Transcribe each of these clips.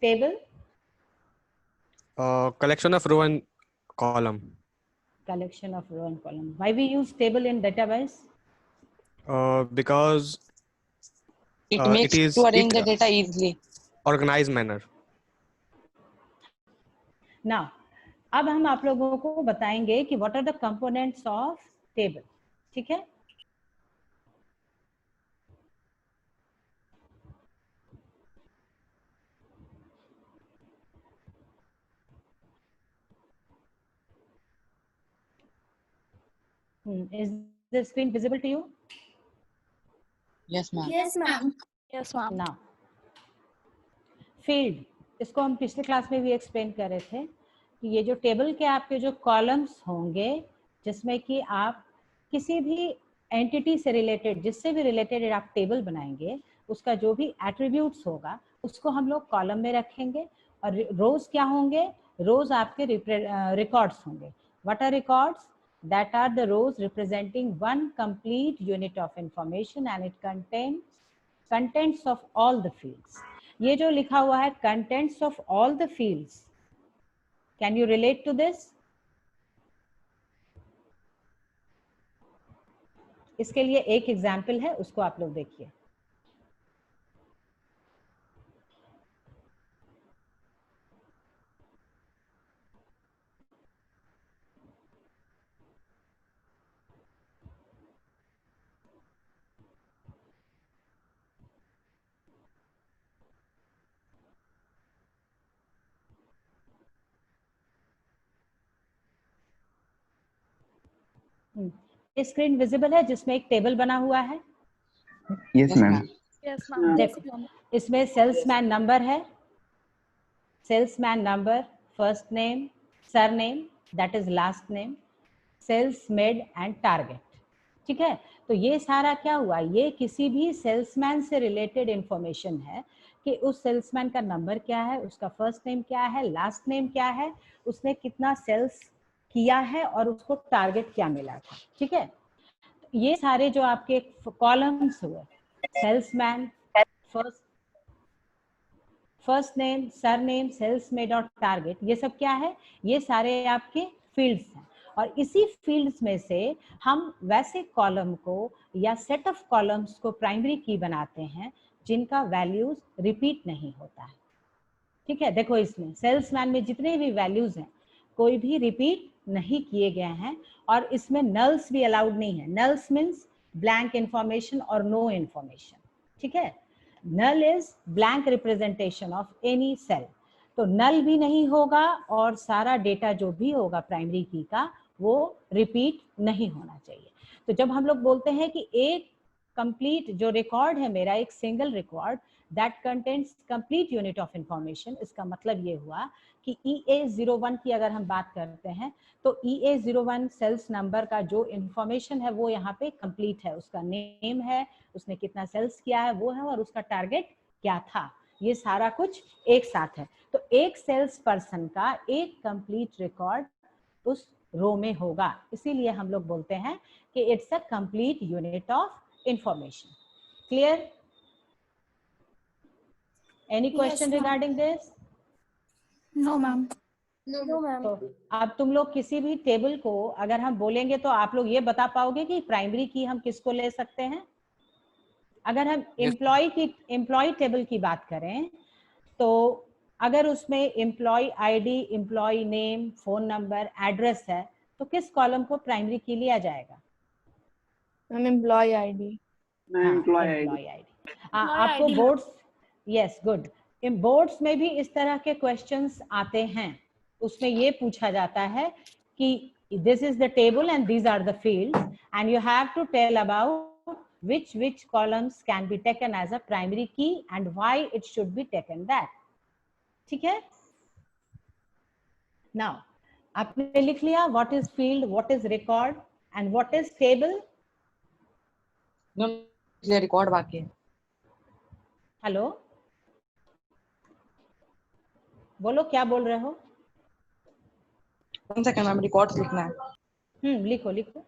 table? Collection of row and column. Collection of row and column. Why we use table in database? Because It makes to arrange the data easily. Organized manner. Now, अब हम आप लोगों को बताएंगे कि what are the components of table. ठीक है? Is the screen visible to you? Yes, ma'am. Yes, ma'am. Yes, ma'am. Now, field, इसको हम पिछले क्लास में भी एक्सप्लेन कर रहे थे कि ये जो टेबल के आपके जो कॉलम्स होंगे जिसमें कि आप किसी भी एंटिटी से रिलेटेड, जिससे भी रिलेटेड आप टेबल बनाएंगे, उसका जो भी एट्रीब्यूट्स होगा उसको हम लोग कॉलम में रखेंगे। और रोज क्या होंगे? रोज आपके रिकॉर्ड्स होंगे। What are records? That are the rows representing one complete unit of information and it contains contents of all the fields. ये जो लिखा हुआ है contents of all the fields, can you relate to this? इसके लिए एक example है, उसको आप लोग देखिए। स्क्रीन विजिबल है जिसमें एक टेबल बना हुआ है? Yes ma'am. Yes, ma'am. देखो, इसमें सेल्समैन नंबर है, salesman number, first name, surname that is last name, sales made and target. ठीक है, तो ये सारा क्या हुआ? ये किसी भी सेल्समैन से रिलेटेड इंफॉर्मेशन है कि उस सेल्समैन का नंबर क्या है, उसका फर्स्ट नेम क्या है, लास्ट नेम क्या है, उसने कितना सेल्स किया है और उसको टारगेट क्या मिला था। ठीक है, ये सारे जो आपके कॉलम्स हुए, salesman, first name, surname, sales made और टारगेट, ये सब क्या है? ये सारे आपके फील्ड्स हैं। और इसी फील्ड्स में से हम वैसे कॉलम को या सेट ऑफ कॉलम्स को प्राइमरी की बनाते हैं जिनका वैल्यूज रिपीट नहीं होता है। ठीक है, देखो इसमें सेल्समैन में जितने भी वैल्यूज हैं कोई भी रिपीट नहीं किए गए हैं और इसमें नल्स भी अलाउड नहीं है। नल्स मीन्स ब्लैंक इंफॉर्मेशन और नो इंफॉर्मेशन। ठीक है, null is blank representation of any cell, तो नल भी नहीं होगा और सारा डेटा जो भी होगा प्राइमरी की का वो रिपीट नहीं होना चाहिए। तो जब हम लोग बोलते हैं कि एक कंप्लीट जो रिकॉर्ड है मेरा, एक single record that contents complete unit of information, इसका मतलब ये हुआ कि EA01 की अगर हम बात करते हैं तो EA01 सेल्स नंबर का जो इंफॉर्मेशन है वो यहाँ पे कंप्लीट है, उसका नेम है, उसने कितना सेल्स किया है वो है, और उसका टारगेट क्या था, ये सारा कुछ एक साथ है। तो एक सेल्स पर्सन का एक कंप्लीट रिकॉर्ड उस रो में होगा, इसीलिए हम लोग बोलते हैं कि it's a complete unit of information. Clear? Any question regarding this? No, ma'am. No, ma'am. तो अब तुम लोग किसी भी टेबल को अगर हम बोलेंगे तो आप लोग ये बता पाओगे कि प्राइमरी की हम किसको ले सकते हैं? अगर हम एम्प्लॉय टेबल की बात करें तो अगर उसमें employee ID, employee name, phone number, address है तो किस कॉलम को प्राइमरी की लिया जाएगा? Employee ID. Employee ID. आपको बोर्ड्स, यस गुड, इन बोर्ड्स में भी इस तरह के क्वेश्चंस आते हैं, उसमें ये पूछा जाता है कि this is the table and these are the fields and you have to tell about which columns can be taken as a primary key and why it should be taken that. ठीक है? Now आपने लिख लिया what is field, what is record and what is table? ये record बाकी है। Hello, बोलो क्या बोल रहे हो? 1 सेकंड मैम, रिकॉर्ड्स लिखना है। लिखो लिखो।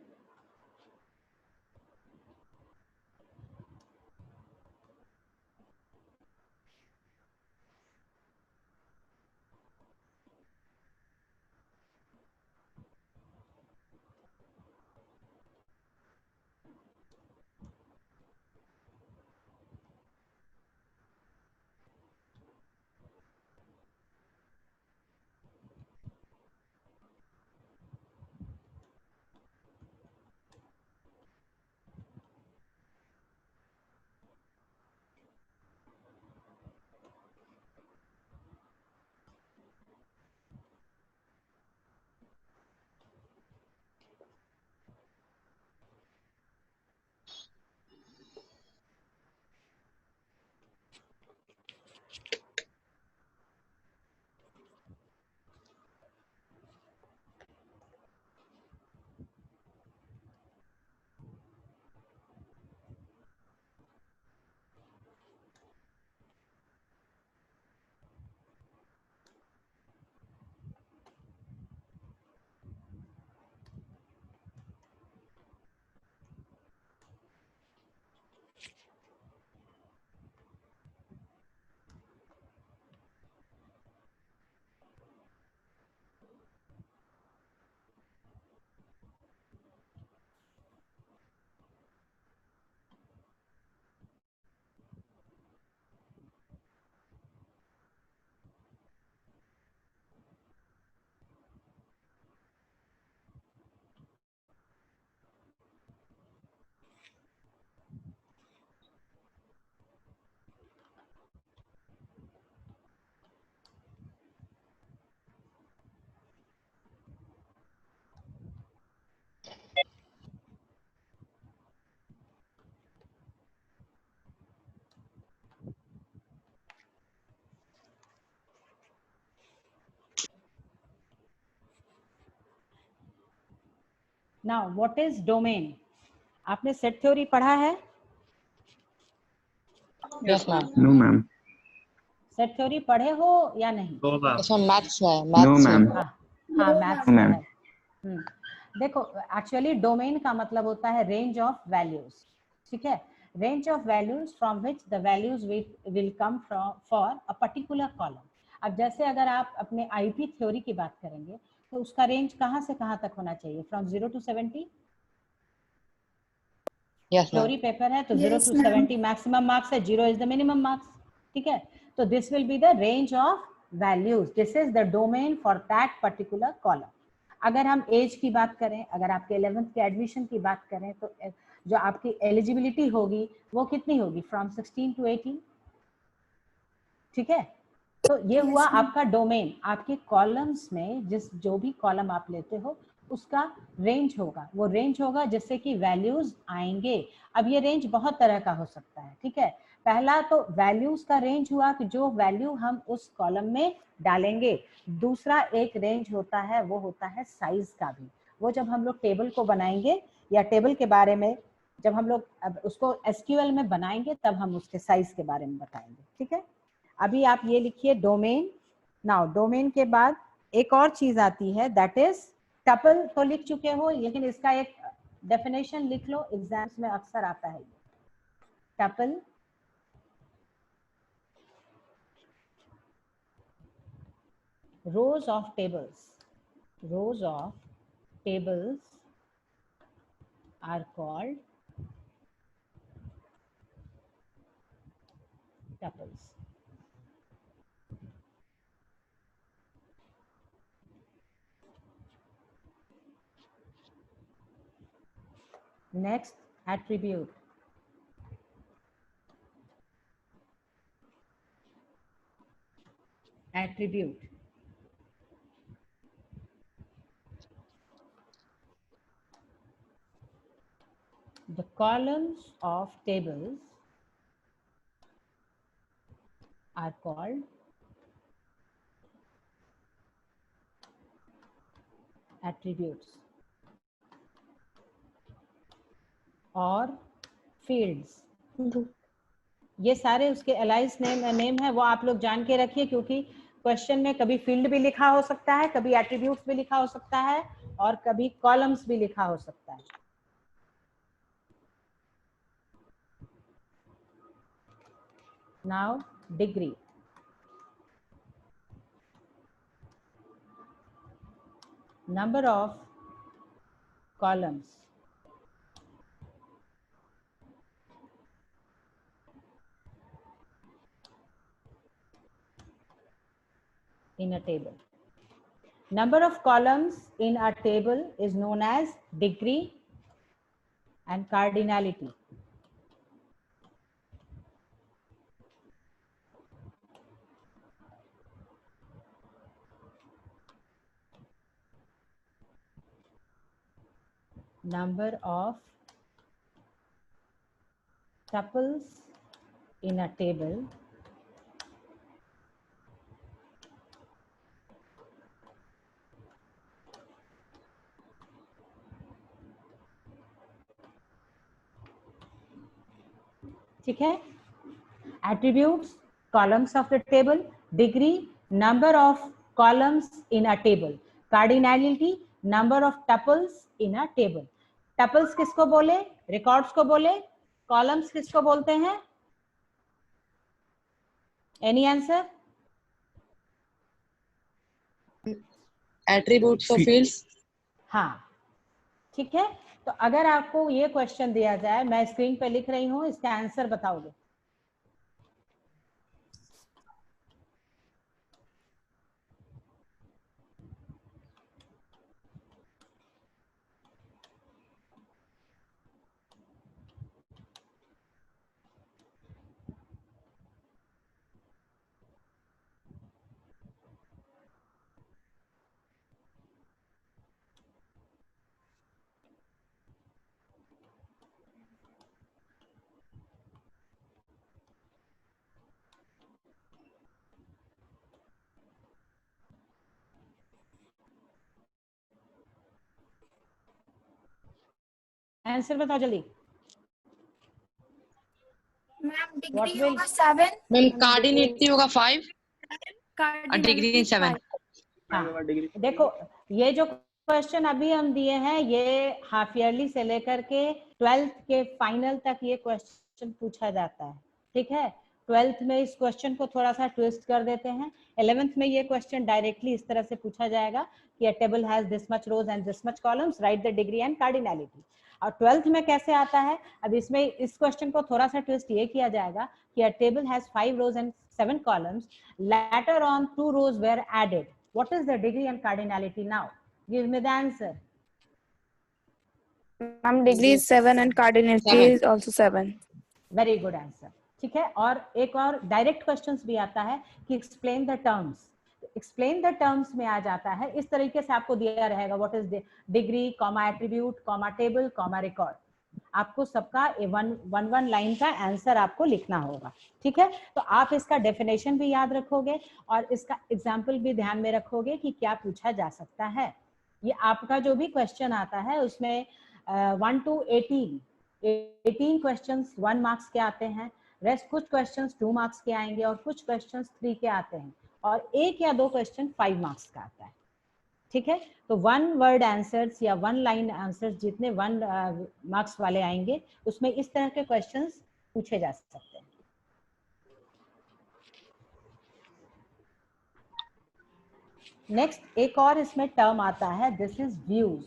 Now what is domain? आपने सेट थ्योरी पढ़ा है? Yes, ma'am. No, ma'am. Set theory पढ़े हो या नहीं? Yes, ma'am. Maths है, No, maths है. ma'am. हाँ हाँ, मैथ्स No, में ma'am. है। देखो, एक्चुअली डोमेन का मतलब होता है रेंज ऑफ वैल्यूज, ठीक है? Range of values from which the values will come from for a particular column. अब जैसे अगर आप अपने आईपी थ्योरी की बात करेंगे तो उसका रेंज कहाँ से कहाँ तक होना चाहिए? From 0 to 70? Yes, ma'am. Theory paper है तो 0 to 70 मैक्सिमम मार्क्स है, 0 इज द मिनिमम मार्क्स, ठीक है? तो this will be the range of values, this is the domain for that particular column. अगर हम एज की बात करें, अगर आपके 11th के एडमिशन की बात करें तो जो आपकी एलिजिबिलिटी होगी वो कितनी होगी? फ्रॉम 16 to 18, ठीक है? तो ये हुआ आपका डोमेन। आपके कॉलम्स में जो भी कॉलम आप लेते हो उसका रेंज होगा, वो रेंज होगा जिससे कि वैल्यूज आएंगे। अब ये रेंज बहुत तरह का हो सकता है, ठीक है? पहला तो वैल्यूज का रेंज हुआ कि जो वैल्यू हम उस कॉलम में डालेंगे। दूसरा एक रेंज होता है, वो होता है साइज का भी। वो जब हम लोग टेबल को बनाएंगे या टेबल के बारे में जब हम लोग अब उसको एसक्यूएल में बनाएंगे तब हम उसके साइज के बारे में बताएंगे, ठीक है? अभी आप ये लिखिए डोमेन। नाउ डोमेन के बाद एक और चीज आती है, दैट इज टपल। तो लिख चुके हो, लेकिन इसका एक डेफिनेशन लिख लो, एग्जाम्स में अक्सर आता है। Tuple rows of tables are called tuples. Next, attribute. Attribute. The columns of tables are called attributes और fields. ये सारे उसके अलाइज नेम है, वो आप लोग जान के रखिए, क्योंकि क्वेश्चन में कभी फील्ड भी लिखा हो सकता है, कभी एट्रीब्यूट्स भी लिखा हो सकता है और कभी कॉलम्स भी लिखा हो सकता है। Now degree. Number of columns in a table. Number of columns in a table is known as degree and cardinality. Number of tuples in a table ठीक है? Attributes, columns of the table, degree, number of columns in a table, cardinality, number of tuples in a table. Tuples किसको बोले? Records को बोले? Columns किसको बोलते हैं? Any answer? Attributes of fields. हाँ, ठीक है। तो अगर आपको ये क्वेश्चन दिया जाए, मैं स्क्रीन पे लिख रही हूँ, इसका आंसर बताओगे? आंसर बताओ जल्दी। मैम What डिग्री will- होगा 7, मैम कार्डिनिटी होगा 5 और डिग्री 7। हाँ, देखो ये जो क्वेश्चन अभी हम दिए हैं ये हाफ ईयरली से लेकर के 12th के फाइनल तक ये क्वेश्चन पूछा जाता है, ठीक है। 12th में इस क्वेश्चन को थोड़ा सा ट्विस्ट कर देते हैं। 11th में ये क्वेश्चन डायरेक्टली इस तरह से पूछा जाएगा कि a table has this much rows and this much columns, right the degree and cardinality. और 12th में कैसे आता है, अब इसमें इस क्वेश्चन को थोड़ा सा ट्विस्ट ये किया जाएगा कि a table has 5 rows and 7 columns, later on 2 rows were added. What is the degree and cardinality now? Give me the answer. Ma'am degree is 7 and cardinality 7. is also 7. Very good answer. ठीक है। और एक और direct questions भी आता है कि explain the terms. Explain the terms में आ जाता है इस तरीके से आपको दिया रहेगा, what is degree, comma attribute, comma table, comma record. आपको सबका वन लाइन का आंसर आपको लिखना होगा, ठीक है। तो आप इसका डेफिनेशन भी याद रखोगे और इसका एग्जाम्पल भी ध्यान में रखोगे कि क्या पूछा जा सकता है। ये आपका जो भी क्वेश्चन आता है उसमें 1 to 18 क्वेश्चंस 1 मार्क्स के आते हैं, रेस्ट कुछ क्वेश्चंस 2 मार्क्स के आएंगे और कुछ क्वेश्चंस 3 के आते हैं और 1 या 2 क्वेश्चन 5 मार्क्स का आता है, ठीक है। तो 1 वर्ड आंसर्स या 1 लाइन आंसर्स जितने 1 मार्क्स वाले आएंगे उसमें इस तरह के क्वेश्चंस पूछे जा सकते हैं। नेक्स्ट एक और इसमें टर्म आता है, this is views.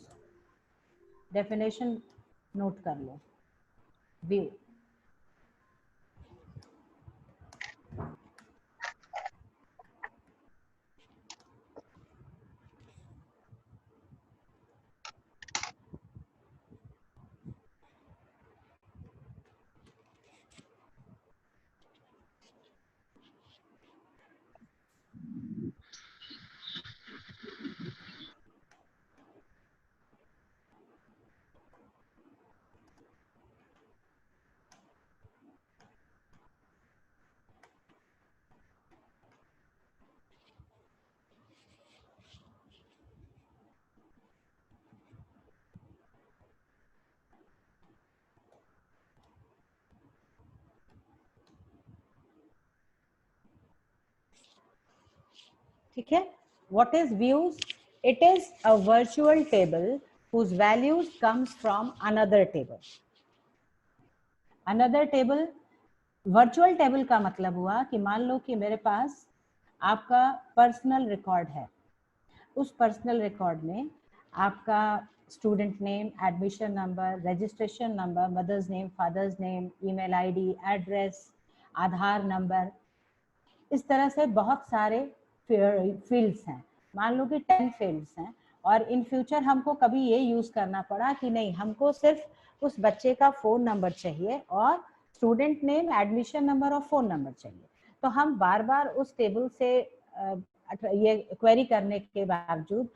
Definition note कर लो। व्यू ठीक है। What is views? It is a virtual table whose values comes from another table. Another table, virtual table का मतलब हुआ कि मान लो कि मेरे पास आपका पर्सनल रिकॉर्ड है, उस पर्सनल रिकॉर्ड में आपका student name, admission number, registration number, mother's name, father's name, email ID, address, Aadhaar number, इस तरह से बहुत सारे फील्ड्स हैं। मान लो कि 10 फील्ड्स हैं और इन फ्यूचर हमको कभी ये यूज करना पड़ा कि नहीं, हमको सिर्फ उस बच्चे का फोन नंबर चाहिए और स्टूडेंट नेम, एडमिशन नंबर और फोन नंबर चाहिए, तो हम बार बार उस टेबल से ये क्वेरी करने के बावजूद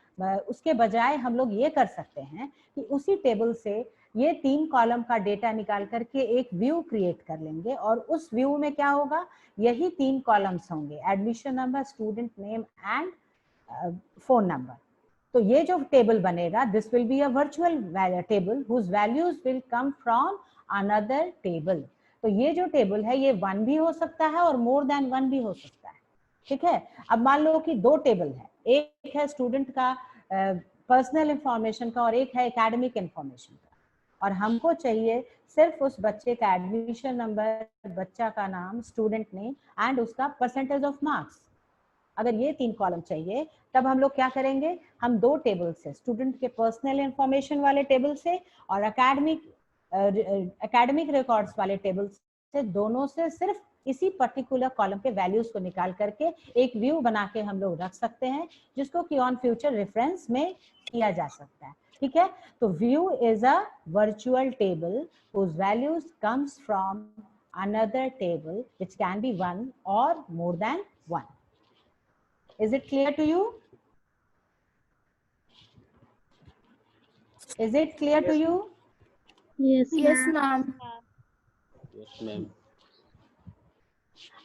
उसके बजाय हम लोग ये कर सकते हैं कि उसी टेबल से ये 3 कॉलम का डेटा निकाल करके एक व्यू क्रिएट कर लेंगे और उस व्यू में क्या होगा, यही 3 कॉलम्स होंगे, admission number, student name and phone number. तो ये जो टेबल बनेगा, this will be a virtual table whose values will come from another table. तो ये जो टेबल है ये 1 भी हो सकता है और मोर देन 1 भी हो सकता है, ठीक है। अब मान लो कि 2 टेबल है, एक है स्टूडेंट का पर्सनल इंफॉर्मेशन का और एक है एकेडमिक इंफॉर्मेशन का, और हमको चाहिए सिर्फ उस बच्चे का एडमिशन नंबर, बच्चा का नाम, स्टूडेंट नेम एंड उसका परसेंटेज ऑफ मार्क्स। अगर ये 3 कॉलम चाहिए तब हम लोग क्या करेंगे, हम 2 टेबल से, स्टूडेंट के पर्सनल इंफॉर्मेशन वाले टेबल से और एकेडमिक रिकॉर्ड्स वाले टेबल से, दोनों से सिर्फ इसी पर्टिकुलर कॉलम के वैल्यूज को निकाल करके एक व्यू बना के हम लोग रख सकते हैं, जिसको कि ऑन फ्यूचर रेफरेंस में किया जा सकता है, ठीक है। तो view is a virtual table whose values comes from another table which can be 1 or more than 1. Is it clear to you? Is it clear to you? Yes, ma'am. Yes, ma'am.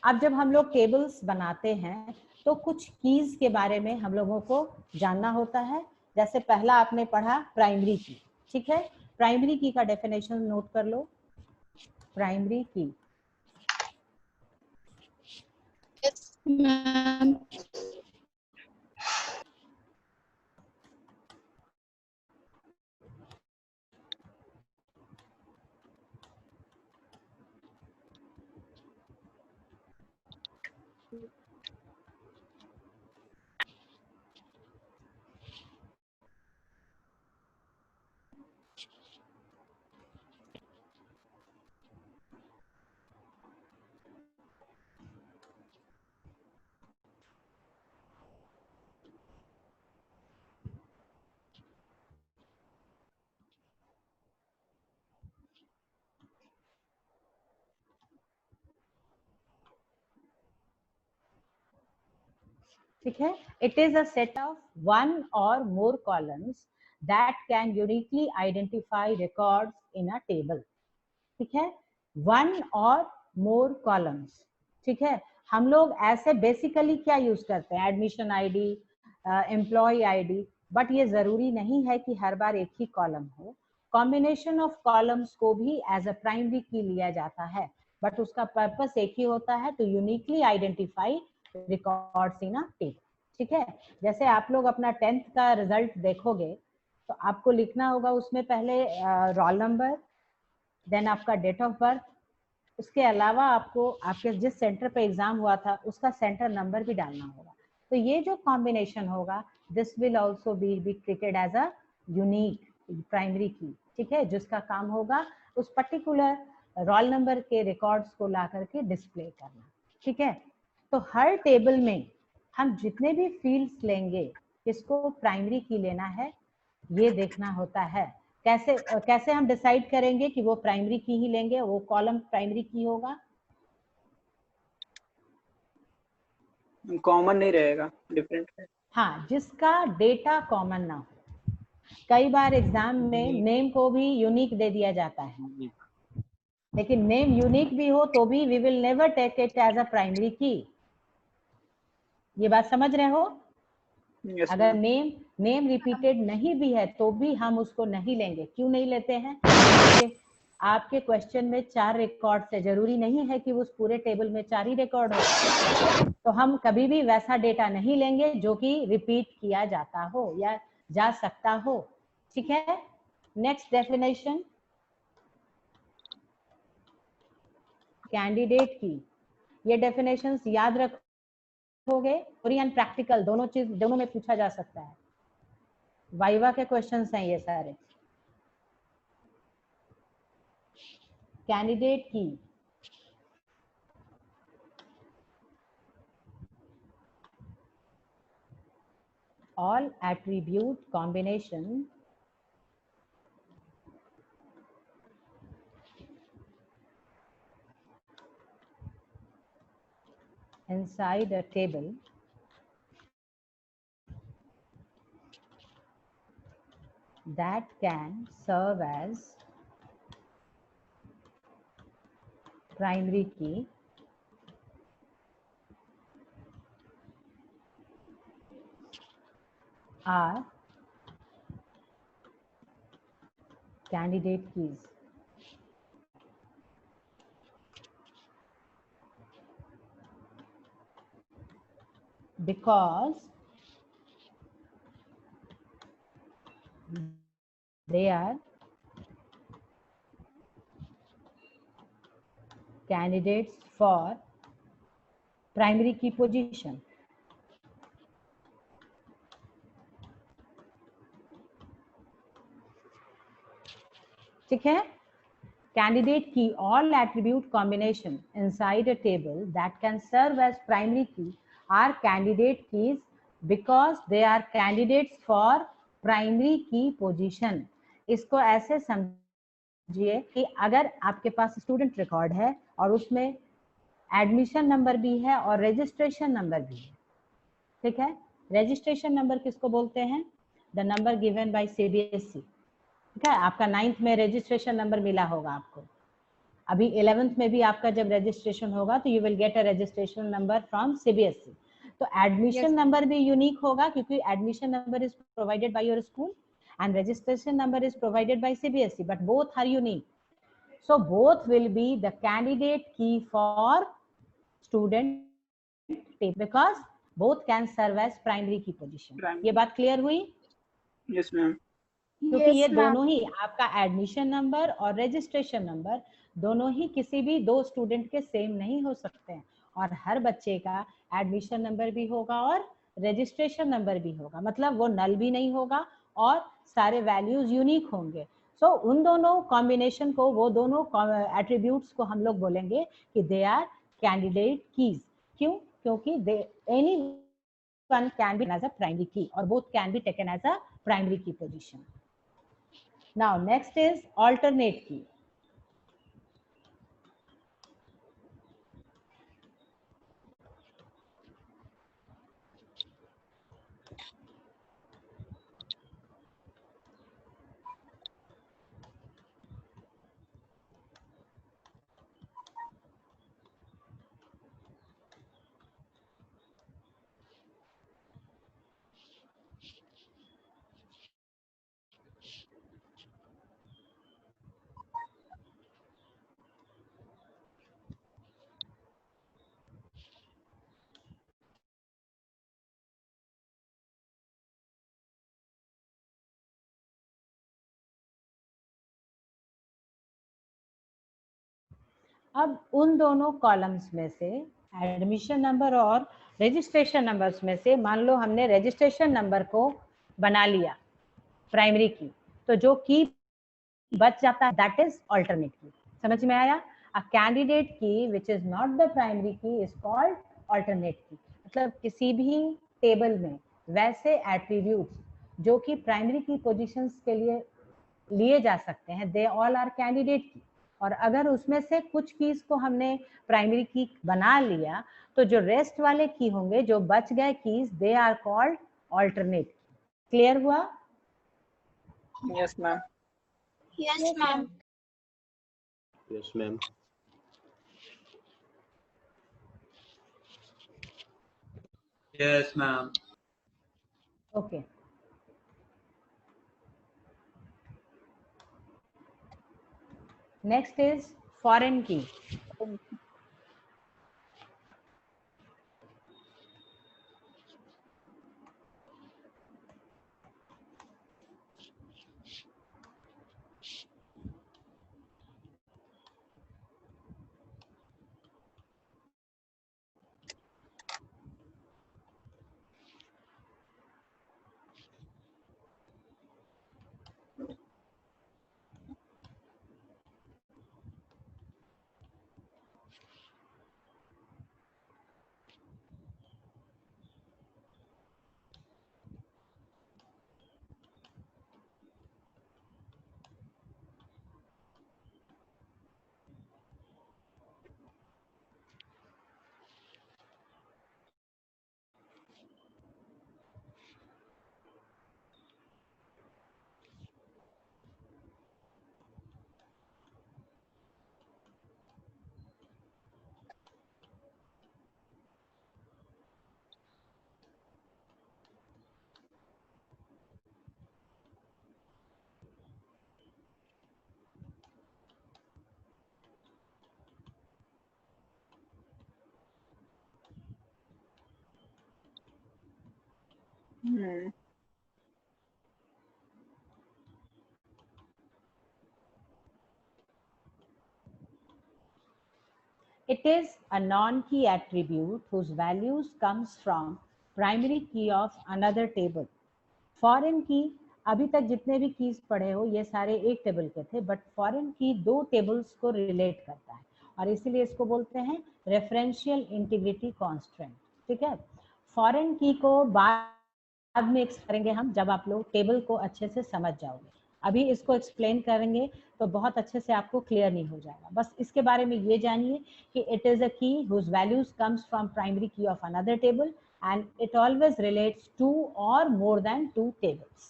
अब जब हम लोग tables बनाते हैं तो कुछ keys के बारे में हम लोगों को जानना होता है। जैसे पहला आपने पढ़ा प्राइमरी की, ठीक है। प्राइमरी की का डेफिनेशन नोट कर लो। प्राइमरी की मैम ठीक है। It is a set of one or more columns that can uniquely identify records in a table. ठीक है, वन और मोर कॉलम्स। ठीक है, हम लोग ऐसे बेसिकली क्या यूज करते हैं, admission ID, employee ID, but ये जरूरी नहीं है कि हर बार एक ही कॉलम हो। कॉम्बिनेशन ऑफ कॉलम्स को भी एज अ प्राइमरी की लिया जाता है, बट उसका पर्पस एक ही होता है, to uniquely identify records in a table. ठीक है, जैसे आप लोग अपना 10th का रिजल्ट देखोगे तो आपको लिखना होगा उसमें पहले रोल नंबर, देन आपका डेट ऑफ बर्थ, उसके अलावा आपको आपके जिस सेंटर पे एग्जाम हुआ था उसका सेंटर नंबर भी डालना होगा। तो ये जो कॉम्बिनेशन होगा, this will also be treated as a unique primary key. ठीक है, जिसका काम होगा उस पर्टिकुलर रोल नंबर के रिकॉर्ड्स को ला करके डिस्प्ले करना। ठीक है, तो हर टेबल में हम जितने भी फील्ड्स लेंगे किसको प्राइमरी की लेना है ये देखना होता है। कैसे हम डिसाइड करेंगे कि वो प्राइमरी की ही लेंगे, वो कॉलम प्राइमरी की होगा? कॉमन नहीं रहेगा, डिफरेंट है। हाँ, जिसका डेटा कॉमन ना हो। कई बार एग्जाम में नेम को भी यूनिक दे दिया जाता है, लेकिन नेम यूनिक भी हो तो भी we will never take it as a primary key. ये बात समझ रहे हो? Yes, अगर ma'am. नेम रिपीटेड नहीं भी है तो भी हम उसको नहीं लेंगे। क्यों नहीं लेते हैं? आपके क्वेश्चन में 4 रिकॉर्ड है, जरूरी नहीं है कि उस पूरे टेबल में 4 ही रिकॉर्ड हो, तो हम कभी भी वैसा डेटा नहीं लेंगे जो कि रिपीट किया जाता हो या जा सकता हो। ठीक है, नेक्स्ट डेफिनेशन, कैंडिडेट की। ये डेफिनेशंस याद रखोगे, थ्योरी एंड प्रैक्टिकल दोनों में पूछा जा सकता है। वाइवा के क्वेश्चंस हैं ये सारे। कैंडिडेट की all attribute combination inside a table that can serve as primary key are candidate keys. Because they are candidates for primary key position. ठीक है, candidate key all attribute combination inside a table that can serve as primary key are candidate keys because they are candidates for primary key position. इसको ऐसे समझिए कि अगर आपके पास student record है और उसमें एडमिशन नंबर भी है और रजिस्ट्रेशन नंबर भी है। ठीक है, रजिस्ट्रेशन नंबर किसको बोलते हैं? The number given by CBSE. ठीक है, आपका 9th में रजिस्ट्रेशन नंबर मिला होगा आपको, अभी 11th में भी आपका जब रजिस्ट्रेशन होगा तो you will get a registration number from CBSE. तो एडमिशन नंबर भी यूनिक होगा क्योंकि admission number is provided by your school and registration number is provided by CBSE, but both are unique. So both will be the candidate key for student table because both can serve as primary key position. Primary. ये बात clear हुई? Yes, ma'am. क्योंकि ये दोनों ही आपका admission number और registration number दोनों ही किसी भी दो स्टूडेंट के सेम नहीं हो सकते हैं, और हर बच्चे का एडमिशन नंबर भी होगा और रजिस्ट्रेशन नंबर भी होगा, मतलब वो नल भी नहीं होगा और सारे वैल्यूज यूनिक होंगे. सो उन दोनों कॉम्बिनेशन को, वो दोनों एट्रीब्यूट्स को हम लोग बोलेंगे कि दे आर कैंडिडेट कीज. क्यों? क्योंकि they any one can be as a primary key or both can be taken as a primary key position. Now next is alternate key. अब उन दोनों कॉलम्स में से एडमिशन नंबर और registration numbers में से मान लो हमने रजिस्ट्रेशन नंबर को बना लिया प्राइमरी की, तो जो की बच जाता है दैट इज अल्टरनेट की. समझ में आया? अ कैंडिडेट की which is not the primary की इज कॉल्ड अल्टरनेट की. मतलब किसी भी टेबल में वैसे एट्रीब्यूट्स जो कि प्राइमरी की पोजीशंस के लिए लिए जा सकते हैं, दे ऑल आर कैंडिडेट की. और अगर उसमें से कुछ कीज को हमने प्राइमरी की बना लिया तो जो रेस्ट वाले की होंगे, जो बच गए keys, they are called alternate key. Clear हुआ? Yes, ma'am. Yes, ma'am. Yes, ma'am. Yes, ma'am. Okay. Next is foreign key. Hmm. It is a non-key attribute whose values comes from primary key of another table. Foreign key, अभी तक जितने भी keys पढ़े हो ये सारे एक table के थे, बट फॉरेन की दो टेबल्स को रिलेट करता है और इसीलिए इसको बोलते हैं रेफरेंशियल इंटीग्रिटी कांस्टेंट. ठीक है? फॉरेन की को बाद में एक्सप्लेन करेंगे हम, जब आप लोग टेबल को अच्छे से समझ जाओगे. अभी इसको एक्सप्लेन करेंगे तो बहुत अच्छे से आपको क्लियर नहीं हो जाएगा. बस इसके बारे में ये जानिए कि it is a key whose values comes from primary key of another table and it always relates to or more than two tables.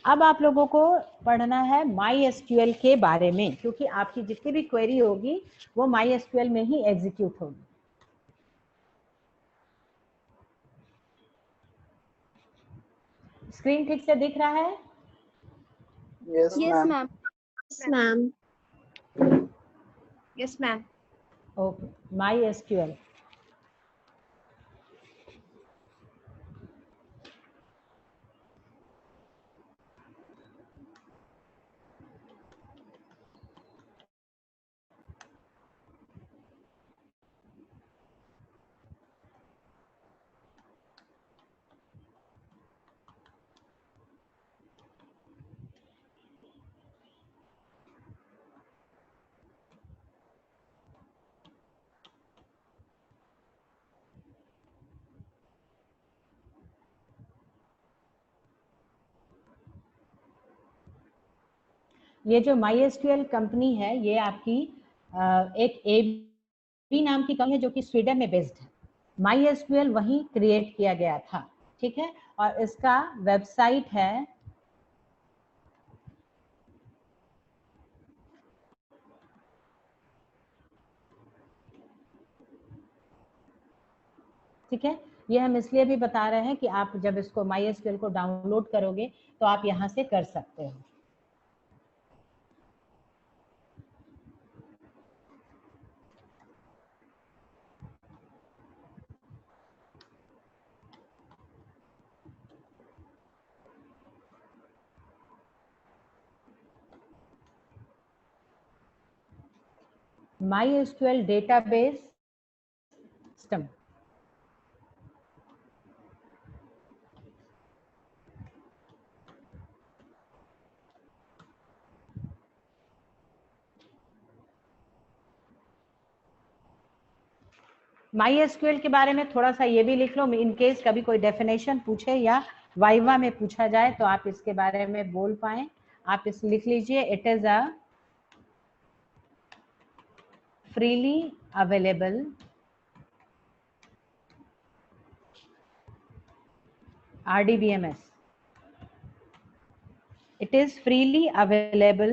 अब आप लोगों को पढ़ना है MySQL के बारे में, क्योंकि आपकी जितनी भी क्वेरी होगी वो MySQL में ही एग्जीक्यूट होगी. स्क्रीन ठीक से दिख रहा है? Yes, Yes, ma'am. ma'am. Yes, ma'am. Yes, ma'am. Okay, MySQL. ये जो MySQL कंपनी है ये आपकी एक एबी नाम की कंपनी है जो कि स्वीडन में बेस्ड है। MySQL वहीं क्रिएट किया गया था, ठीक है। और इसका वेबसाइट है ठीक है। ये हम इसलिए भी बता रहे हैं कि आप जब इसको MySQL को डाउनलोड करोगे तो आप यहाँ से कर सकते हो। MySQL database system. MySQL के बारे में थोड़ा सा ये भी लिख लो, इन केस कभी कोई डेफिनेशन पूछे या वाइवा में पूछा जाए तो आप इसके बारे में बोल पाए। आप इस लिख लीजिए, it is a freely available RDBMS. It is freely available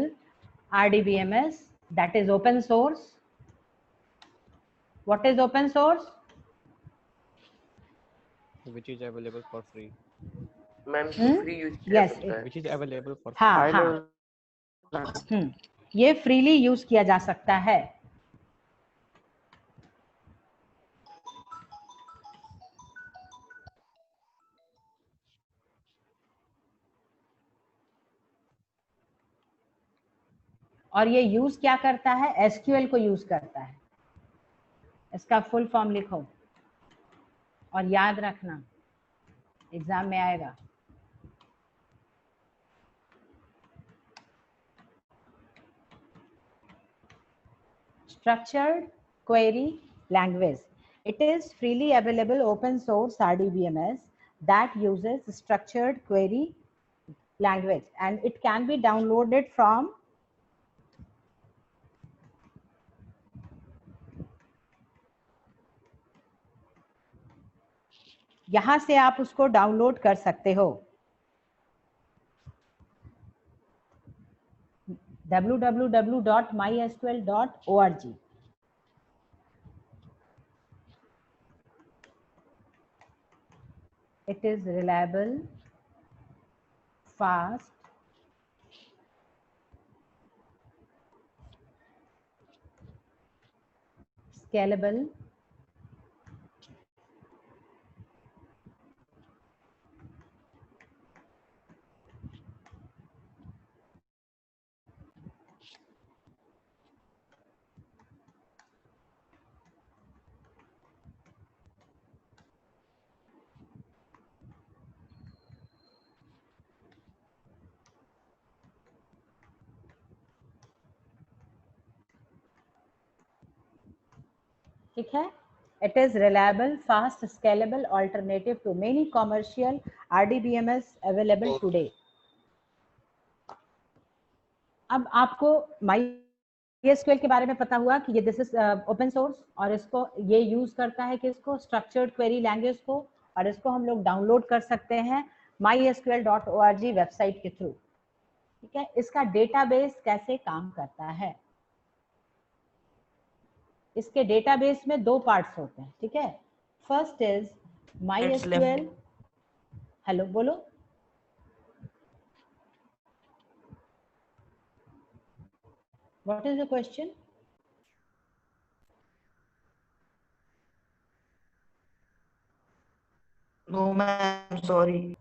RDBMS that is open source. What is open source? Which is available for free. Ma'am Hmm? Free use Yes, Which is available for free. हाँ हाँ, ये freely use किया जा सकता है। और ये use क्या करता है? एसक्यूएल को यूज करता है। इसका फुल फॉर्म लिखो और याद रखना, एग्जाम में आएगा। Structured Query Language. It is freely available open source RDBMS that uses structured query language and it can be downloaded from यहाँ से आप उसको डाउनलोड कर सकते हो www.mysql.org। It is reliable, fast, scalable, ठीक है। It is reliable, fast, scalable alternative to many commercial RDBMS available today. अब आपको MySQL के बारे में पता हुआ कि ये दिस इज ओपन सोर्स और इसको ये यूज करता है कि इसको स्ट्रक्चर्ड क्वेरी लैंग्वेज को, और इसको हम लोग डाउनलोड कर सकते हैं mysql.org वेबसाइट के थ्रू, ठीक है। इसका डेटाबेस कैसे काम करता है? इसके डेटाबेस में दो पार्ट्स होते हैं, ठीक है। First is MySQL। हेलो बोलो। What is the question? No, ma'am. Sorry.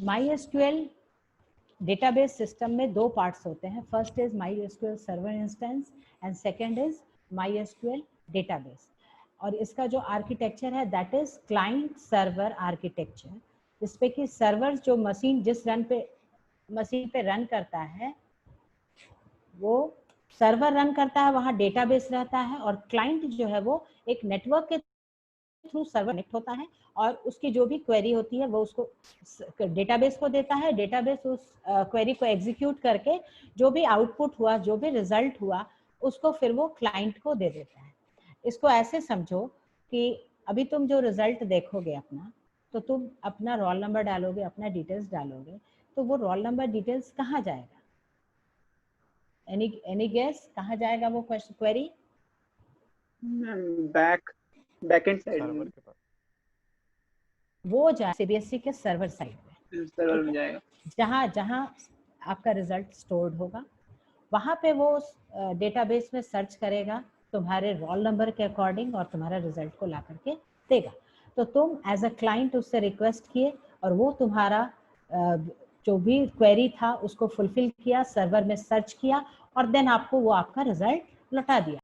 MySQL database system में दो पार्ट्स होते हैं. First is MySQL server instance and second is MySQL database. और इसका जो आर्किटेक्चर है that is client server architecture. जिसपे कि सर्वर जो मशीन पे रन करता है वो सर्वर रन करता है, वहाँ डेटाबेस रहता है, और क्लाइंट जो है वो एक नेटवर्क के थ्रू सर्वर कनेक्ट होता है और उसकी जो भी क्वेरी होती है वो उसको डेटाबेस को देता है. डेटाबेस उस क्वेरी को एग्जीक्यूट करके जो भी आउटपुट हुआ, जो भी रिजल्ट हुआ, उसको फिर वो क्लाइंट को दे देता है. इसको ऐसे समझो कि अभी तुम जो रिजल्ट देखोगे अपना, तो तुम अपना रोल नंबर डालोगे, अपना डिटेल्स डालोगे, तो वो रोल नंबर डिटेल्स कहाँ जाएगा? एनी गेस कहाँ जाएगा वो क्वेरी? बैकएंड साइड सर्वर में, के पास. वो जाए सीबीएसई के सर्वर साइड पे, सर्वर में जाएगा. जहाँ जहाँ आपका रिजल्ट स्टोर्ड होगा, वहाँ पे वो डेटाबेस में सर्च करेगा तुम्हारे रोल नंबर के अकॉर्डिंग और तुम्हारा रिजल्ट को ला करके देगा. तो तुम एज अ क्लाइंट उससे रिक्वेस्ट किए और वो तुम्हारा जो भी क्वेरी था उसको फुलफिल किया, सर्वर में सर्च किया और देन आपको वो आपका रिजल्ट लौटा दिया.